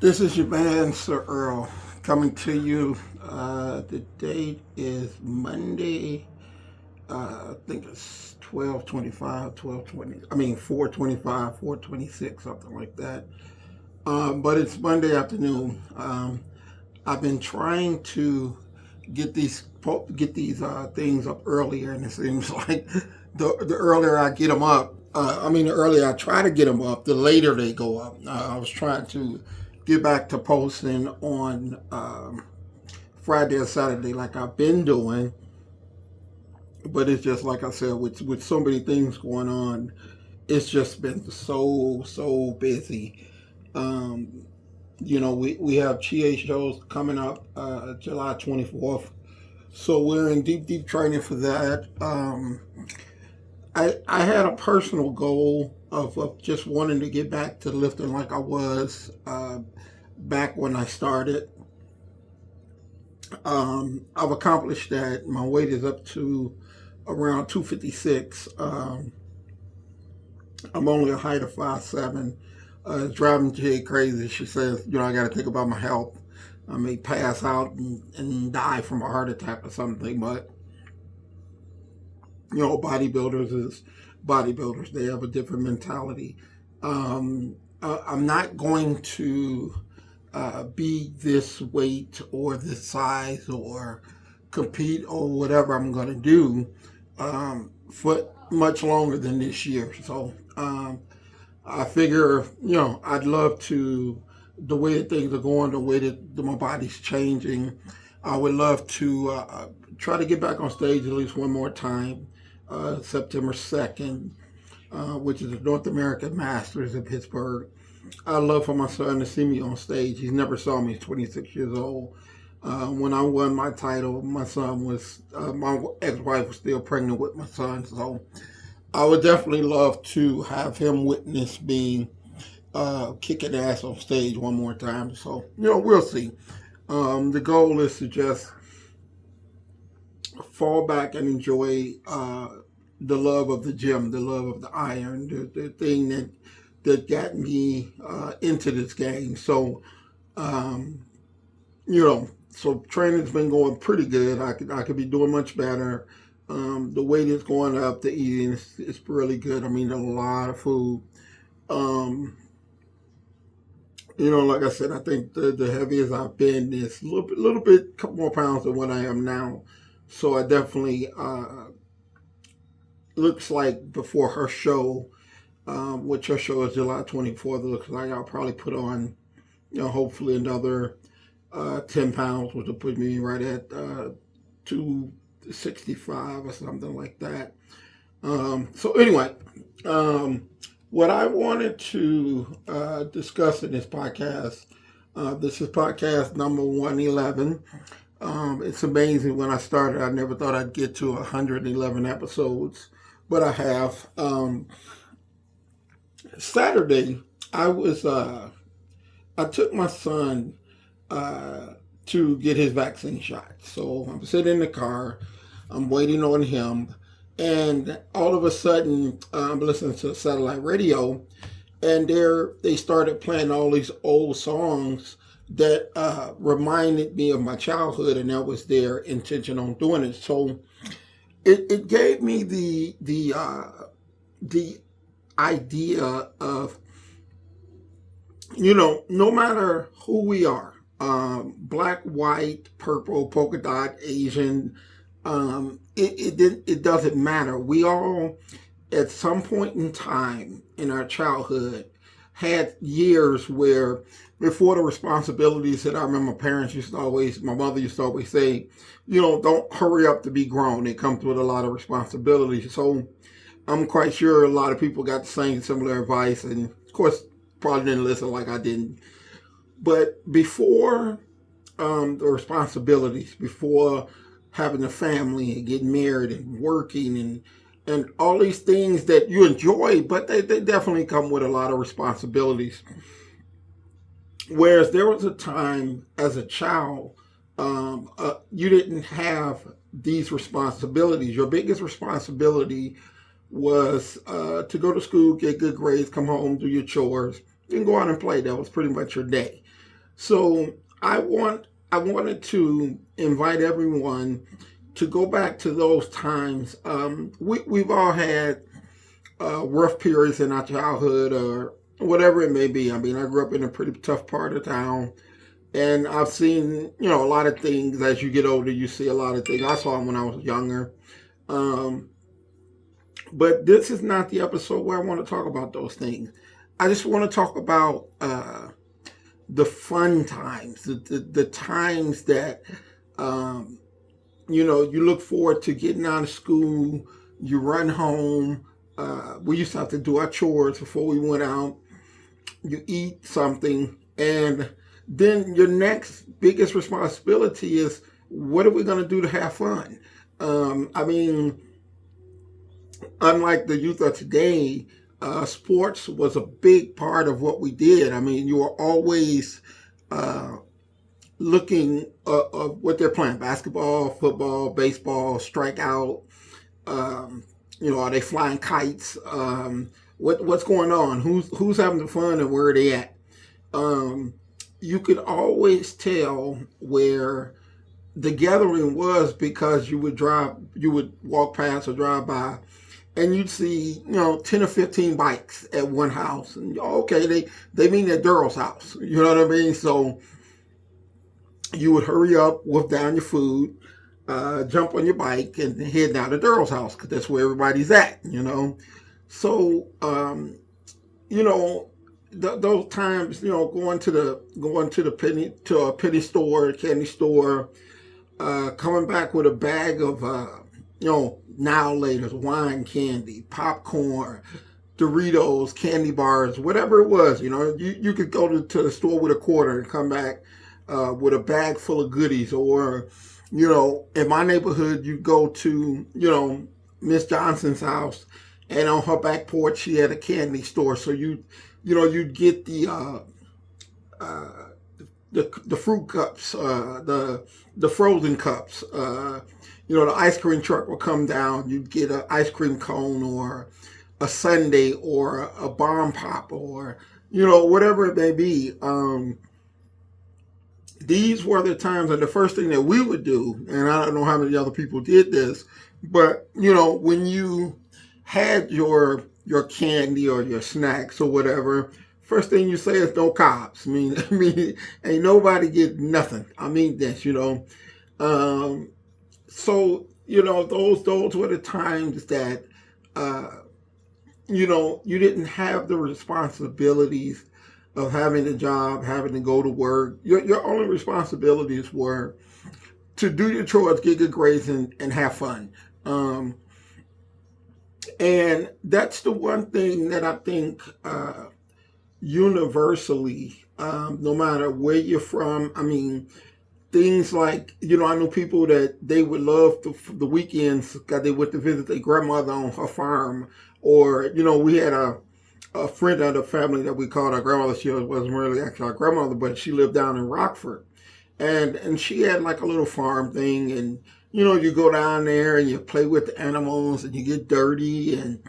This is your man, Sir-Earl, coming to you. The date is Monday. I think it's 12/25, 12/20. I mean 4/25, 4/26, something like that. But it's Monday afternoon. I've been trying to get these things up earlier, and it seems like the earlier I get them up, the earlier I try to get them up, the later they go up. I was trying to get back to posting on Friday or Saturday like I've been doing, but it's just like I said, with so many things going on, it's just been so busy. Um, we have Chia shows coming up July 24th. So we're in deep training for that. I had a personal goal of just wanting to get back to lifting like I was back when I started. I've accomplished that. My weight is up to around 256. I'm only a height of 5'7". It's driving Jay crazy. She says, I got to think about my health. I may pass out and die from a heart attack or something, but bodybuilders is bodybuilders. They have a different mentality. I'm not going to be this weight or this size or compete or whatever I'm going to do for much longer than this year. So I figure, I'd love to, the way that things are going, the way that my body's changing, I would love to try to get back on stage at least one more time, September 2nd, which is the North American Masters in Pittsburgh. I love for my son to see me on stage. He's never saw me. He's 26 years old. When I won my title, my ex-wife was still pregnant with my son. So I would definitely love to have him witness me kicking ass on stage one more time. So, we'll see. The goal is to just fall back and enjoy the love of the gym, the love of the iron, the thing that got me into this game. So, so training's been going pretty good. I could be doing much better. The weight is going up. The eating is really good. I mean, a lot of food. Like I said, I think the heaviest I've been is a little bit, couple more pounds than what I am now. So I definitely looks like before her show, which her show is July 24th, it looks like I'll probably put on, hopefully another 10 pounds, which will put me right at 265 or something like that. So anyway, what I wanted to discuss in this podcast, this is podcast number 111. It's amazing. When I started, I never thought I'd get to 111 episodes, but I have. Saturday, I took my son to get his vaccine shot. So I'm sitting in the car, I'm waiting on him, and all of a sudden, I'm listening to satellite radio, and they started playing all these old songs that reminded me of my childhood, and that was their intention on doing it. So it gave me the idea of, no matter who we are, black, white, purple, polka dot, Asian, it doesn't matter. We all, at some point in time in our childhood, had years where, before the responsibilities that I remember my mother used to always say, don't hurry up to be grown. It comes with a lot of responsibilities. So I'm quite sure a lot of people got the same similar advice, and of course probably didn't listen like I didn't. But before the responsibilities, before having a family and getting married and working and all these things that you enjoy, but they definitely come with a lot of responsibilities. Whereas there was a time as a child, you didn't have these responsibilities. Your biggest responsibility was to go to school, get good grades, come home, do your chores, and go out and play. That was pretty much your day. So I wanted to invite everyone to go back to those times. We've all had rough periods in our childhood or whatever it may be. I mean, I grew up in a pretty tough part of town, and I've seen, a lot of things. As you get older, you see a lot of things. I saw them when I was younger. Um, but this is not the episode where I want to talk about those things. I just want to talk about the fun times, the times that, um, you look forward to getting out of school, you run home. We used to have to do our chores before we went out. You eat something, and then your next biggest responsibility is, what are we going to do to have fun? I mean, unlike the youth of today, sports was a big part of what we did. I mean, you were always uh, looking of what they're playing: basketball, football, baseball, strikeout. Um, are they flying kites? What's going on? Who's having the fun and where are they at? Um, you could always tell where the gathering was because you would walk past or drive by, and you'd see 10 or 15 bikes at one house, and okay, they mean at Daryl's house. You know what I mean? So you would hurry up, wolf down your food, jump on your bike, and head down to Daryl's house because that's where everybody's at. So those times, going to the penny store, candy store, coming back with a bag of now laters, wine candy, popcorn, Doritos, candy bars, whatever it was. You could go to the store with a quarter and come back with a bag full of goodies. Or in my neighborhood, you go to Miss Johnson's house, and on her back porch she had a candy store. So you'd get the fruit cups, the frozen cups. The ice cream truck would come down. You'd get an ice cream cone or a sundae or a bomb pop or whatever it may be. These were the times, and the first thing that we would do, and I don't know how many other people did this, but when you had your candy or your snacks or whatever, first thing you say is no carbs. I mean, ain't nobody get nothing. I mean this, So those were the times that you didn't have the responsibilities of having a job, having to go to work. Your only responsibilities were to do your chores, get good grades, and have fun. And that's the one thing that I think universally, no matter where you're from, I mean, things like, I know people that they would love the weekends because they went to visit their grandmother on her farm. Or, we had a friend of the family that we called our grandmother. She wasn't really actually our grandmother, but she lived down in Rockford. And she had like a little farm thing. And, you go down there and you play with the animals and you get dirty. And,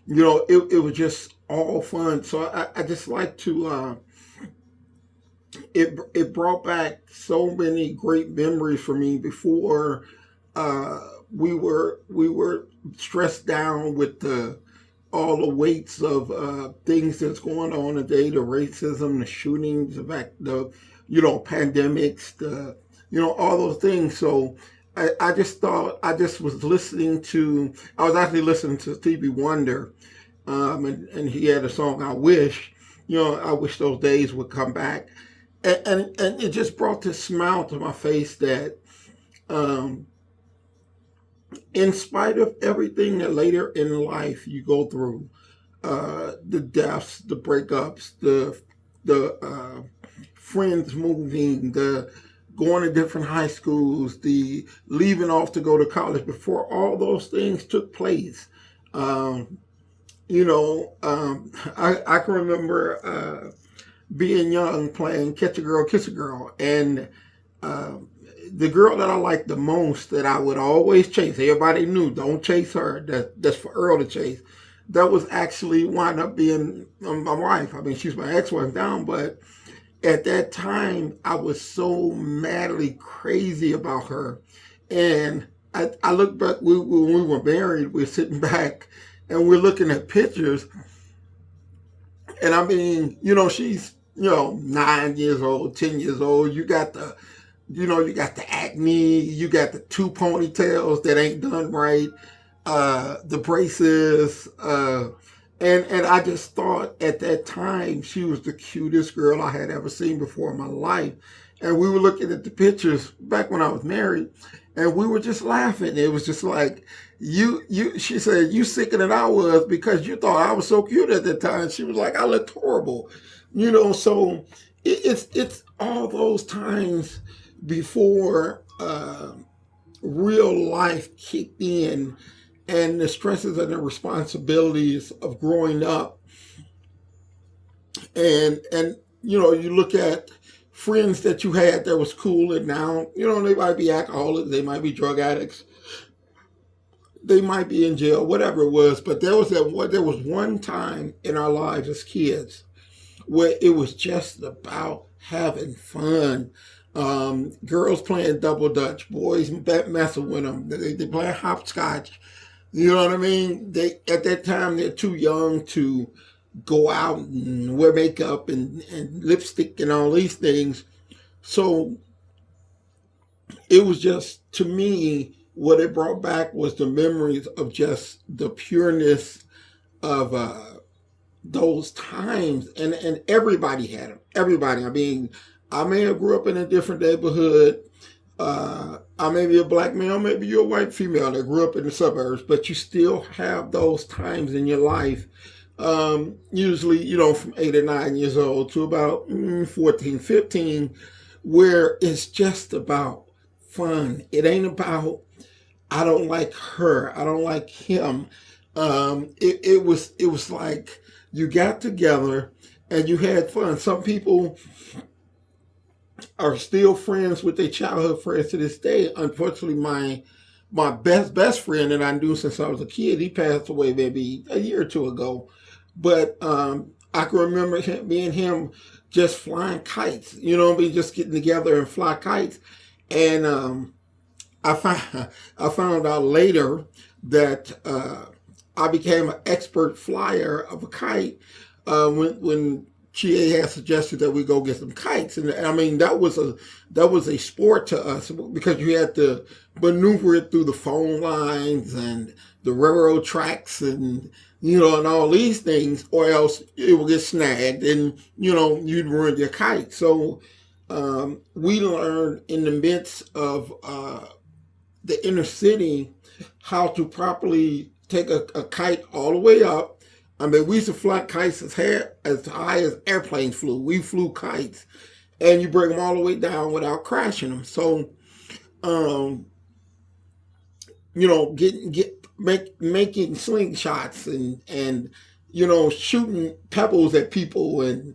it was just all fun. So I just like to... It brought back so many great memories for me before we were stressed down with all the weights of things that's going on today, the racism, the shootings, the pandemics, all those things. So I just thought, I was actually listening to Stevie Wonder, and he had a song, I Wish. I wish those days would come back. And it just brought this smile to my face that in spite of everything that later in life you go through, the deaths, the breakups, the friends moving, the going to different high schools, the leaving off to go to college, before all those things took place, I can remember being young, playing Catch a Girl, Kiss a Girl. And the girl that I liked the most, that I would always chase, everybody knew, don't chase her, that's for Earl to chase. That was actually wound up being my wife. I mean, she's my ex-wife now, but at that time, I was so madly crazy about her. And I look back, when we were married, we're sitting back and we're looking at pictures. And I mean, she's, 9 years old, 10 years old. You got the acne, you got the two ponytails that ain't done right, the braces, and I just thought at that time she was the cutest girl I had ever seen before in my life. And we were looking at the pictures back when I was married, and we were just laughing. It was just like, she said, you sicker than I was because you thought I was so cute at that time. She was like, I looked horrible. So it's all those times before real life kicked in, and the stresses and the responsibilities of growing up. And you look at friends that you had that was cool, and now, they might be alcoholics, they might be drug addicts, they might be in jail, whatever it was. But there was one time in our lives as kids where it was just about having fun. Girls playing double dutch, boys messing with them. They playing hopscotch. You know what I mean? At that time they're too young to go out and wear makeup and lipstick and all these things. So it was just, to me, what it brought back was the memories of just the pureness of those times, and everybody had them. Everybody. I mean, I may have grew up in a different neighborhood. I may be a black male, maybe you're a white female that grew up in the suburbs, but you still have those times in your life. Usually, from 8 or 9 years old to about 14, 15, where it's just about fun. It ain't about, I don't like her, I don't like him. It was like you got together and you had fun. Some people are still friends with their childhood friends to this day. Unfortunately, my best friend that I knew since I was a kid, he passed away maybe a year or two ago. But I can remember me and him just flying kites. Just getting together and fly kites. And I found out later that I became an expert flyer of a kite when GA had suggested that we go get some kites. And I mean, that was a sport to us because you had to maneuver it through the phone lines and the railroad tracks and all these things, or else it would get snagged and you'd ruin your kite. So we learned in the midst of the inner city how to properly take a kite all the way up. I mean, we used to fly kites as high as airplanes flew. We flew kites, and you bring them all the way down without crashing them. So, making slingshots and shooting pebbles at people and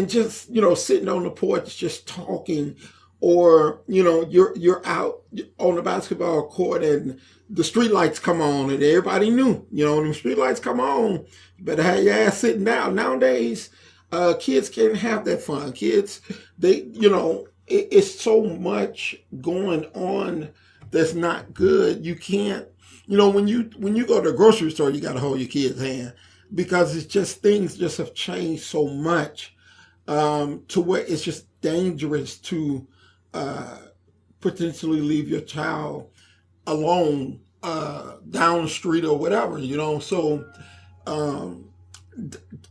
just sitting on the porch just talking, or you're out on the basketball court and the street lights come on and everybody knew, when the street lights come on, you better have your ass sitting down. Nowadays, kids can't have that fun. Kids, it's so much going on that's not good. You can't, when you go to the grocery store, you got to hold your kid's hand because it's just, things just have changed so much to where it's just dangerous to potentially leave your child alone down the street or whatever, So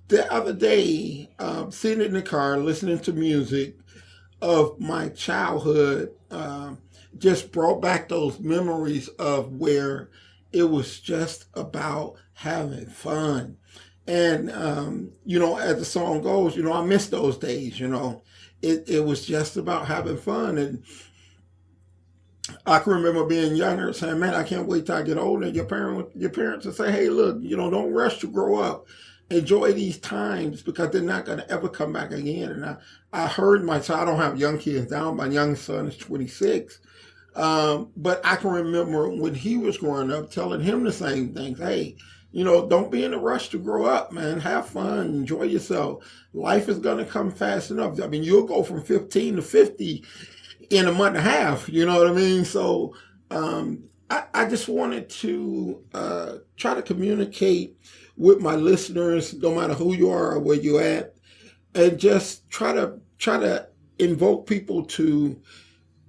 the other day, sitting in the car listening to music of my childhood, just brought back those memories of where it was just about having fun. And as the song goes, I miss those days. It was just about having fun. And I can remember being younger saying, man, I can't wait till I get older. And your parents would say, hey, look, don't rush to grow up. Enjoy these times because they're not going to ever come back again. And I heard my son, I don't have young kids now. My youngest son is 26. But I can remember when he was growing up telling him the same things. Hey, don't be in a rush to grow up, man. Have fun, enjoy yourself. Life is going to come fast enough. I mean, you'll go from 15 to 50 in a month and a half. You know what I mean? So I just wanted to try to communicate with my listeners, no matter who you are or where you're at, and just try to invoke people to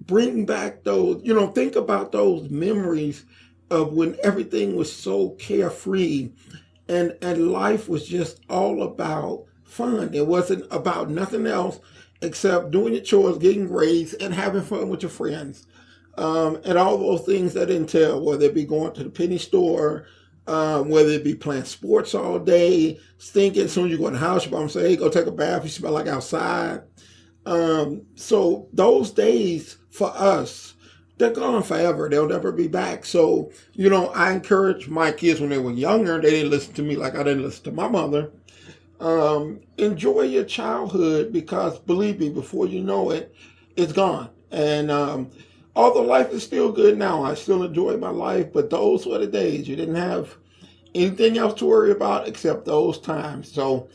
bring back those, think about those memories of when everything was so carefree and life was just all about fun. It wasn't about nothing else except doing your chores, getting grades, and having fun with your friends. And all those things that entail, whether it be going to the penny store, whether it be playing sports all day, stinking. As soon as you go in the house, your mom say, hey, go take a bath, you smell like outside. So those days for us, they're gone forever. They'll never be back. So, I encourage my kids when they were younger, they didn't listen to me like I didn't listen to my mother. Enjoy your childhood, because believe me, before you know it, it's gone. And although life is still good now, I still enjoy my life, but those were the days. You didn't have anything else to worry about except those times. So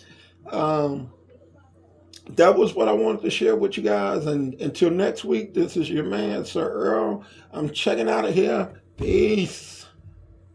that was what I wanted to share with you guys. And until next week, this is your man, Sir-Earl. I'm checking out of here. Peace.